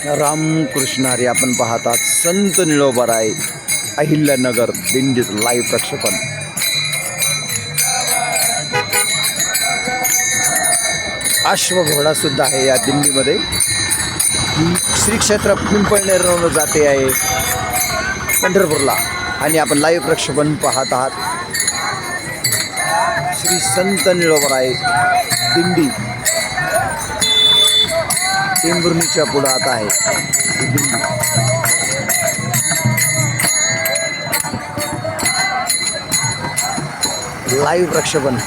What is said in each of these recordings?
रामकृष्ण हरी आपण पाहतात संत निळोबाराय अहिल्यानगर दिंडीत लाईव्ह प्रक्षेपण. अश्वघोडा सुद्धा आहे या दिंडीमध्ये. श्री क्षेत्र पिंपळनेरवरून जाते आहे पंढरपूरला आणि आपण लाईव्ह प्रक्षेपण पाहत आहात. श्री संत निळोबाराय दिंडी टेंभुर्णीच्या पुढे आता आहे ही दिंडी. लाईव्ह प्रक्षेपण.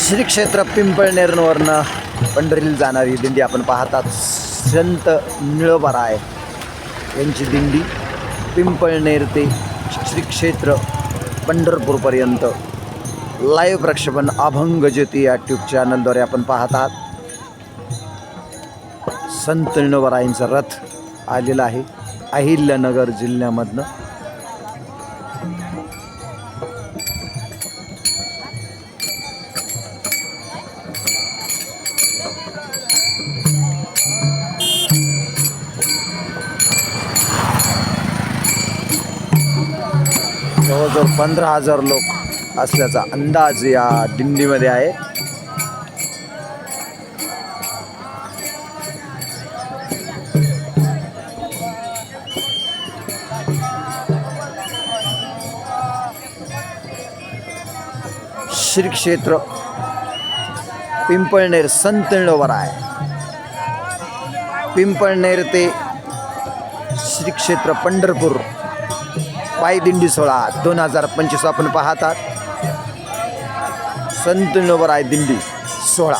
श्री क्षेत्र पिंपळनेरवरनं पंढरीला जाणारी दिंडी आपण पाहतात. संत निळोबाराय यांची दिंडी पिंपळनेर ते श्री क्षेत्र पंढरपूरपर्यंत लाईव्ह प्रक्षेपण अभंग ज्योती या ट्यूब चॅनलद्वारे आपण पाहत आहात. संत निळोबारायांचा रथ आलेला आहे अहिल्यानगर जिल्ह्यामधनं. जवळजवळ 15,000 लोक असल्याचा अंदाज या दिंडीमध्ये आहे. श्री क्षेत्र पिंपळनेर संत निळोबाराय पिंपळनेर ते श्री क्षेत्र पंढरपूर पायदिंडी सोहळा 2025 आपण पाहतात. संत निळोबाराय दिंडी सोहळा.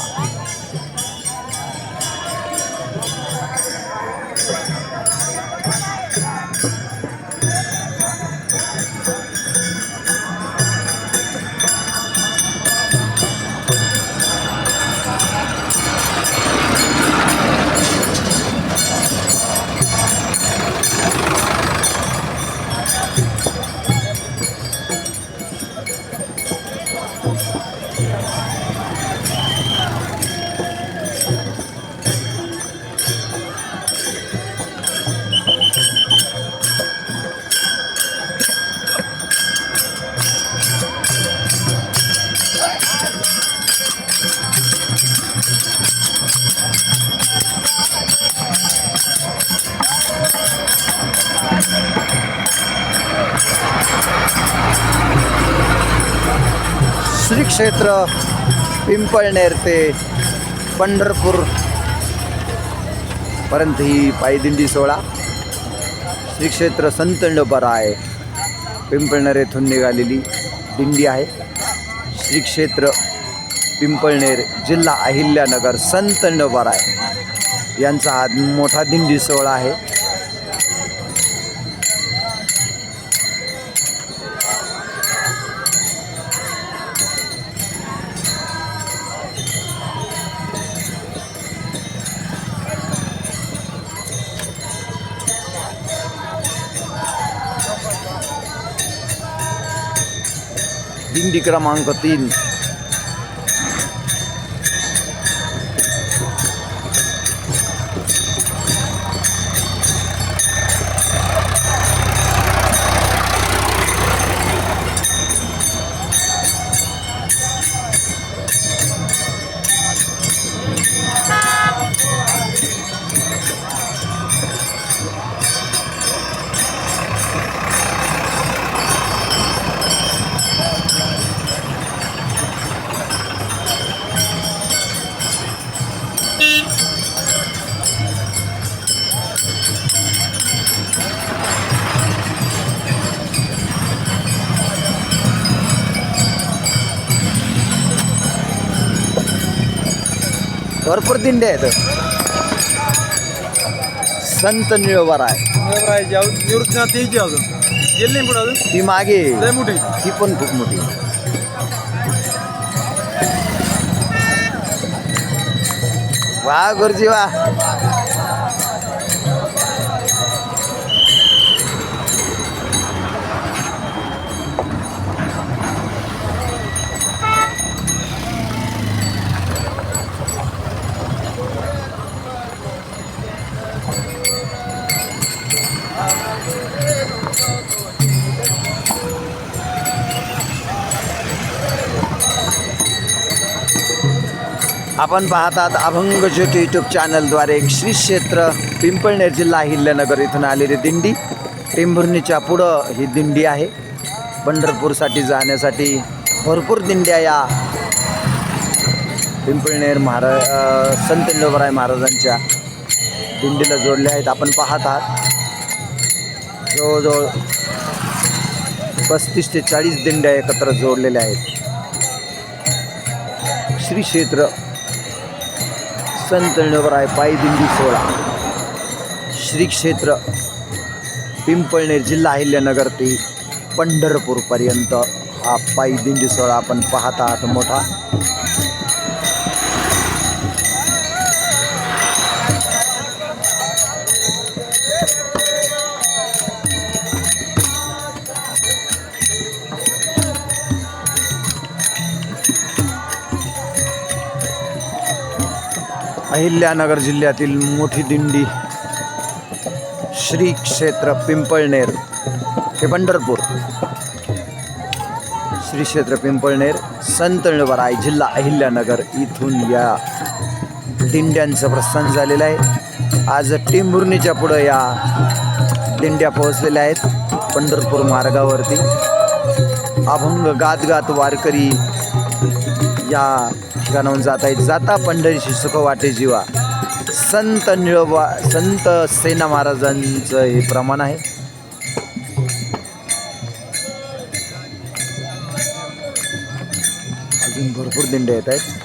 श्री क्षेत्र पिंपळनेर ते पंढरपूर पर्यंत ही पायदिंडी सोहळा. श्री क्षेत्र संत निळोबाराय पिंपळनेर येथून निघालेली दिंडी आहे. श्री क्षेत्र पिंपळनेर जिल्हा अहिल्यानगर संत निळोबाराय यांचा हा मोठा दिंडी सोहळा आहे. दिंडी क्रमांक 3. भरपूर दिंडे आहेत. संत निळोबाराय. निवृत्तीनाथ यायची अजून गेली नाही पुढे अजून. ती मागे लय मोठी. ती पण खूप मोठी. वा गुरुजी वा. आपण पाहतात अभंग ज्योती यूट्यूब चॅनलद्वारे श्री क्षेत्र पिंपळनेर जिल्हा अहिल्यानगर इथून आलेली दिंडी. टेंभुर्णीच्या पुढं ही दिंडी आहे. पंढरपूरसाठी जाण्यासाठी भरपूर दिंड्या या पिंपळनेर संत निळोबाराय महाराजांच्या दिंडीला जोडल्या आहेत. आपण पाहत आहात जवळजवळ 35 ते 40 दिंड्या एकत्र जोडलेल्या आहेत. श्री क्षेत्र संत निळोबाराय पायी दिंडी सोहळा श्री क्षेत्र पिंपळनेर जिल्हा अहिल्यानगर ते पंढरपूरपर्यंत हा पायी दिंडी सोहळा आपण पाहत आहात मोठा. अहिल्यानगर जिल्ह्यातील मोठी दिंडी श्री क्षेत्र पिंपळनेर ते पंढरपूर. श्री क्षेत्र पिंपळनेर संत निळोबाराय जिल्हा अहिल्यानगर इथून या दिंड्यांचं प्रस्थान झालेलं आहे. आज टेंभुर्णीच्या पुढं या दिंड्या पोहोचलेल्या आहेत पंढरपूर मार्गावरती. अभंग गात गात वारकरी या ठिकाणाहून जात आहेत. जाता पंढरीशी सुख वाटे जीवा संत निळोबा संत सेना महाराजांचं हे प्रमाण आहे. अजून भरपूर दिंड्या येत आहेत.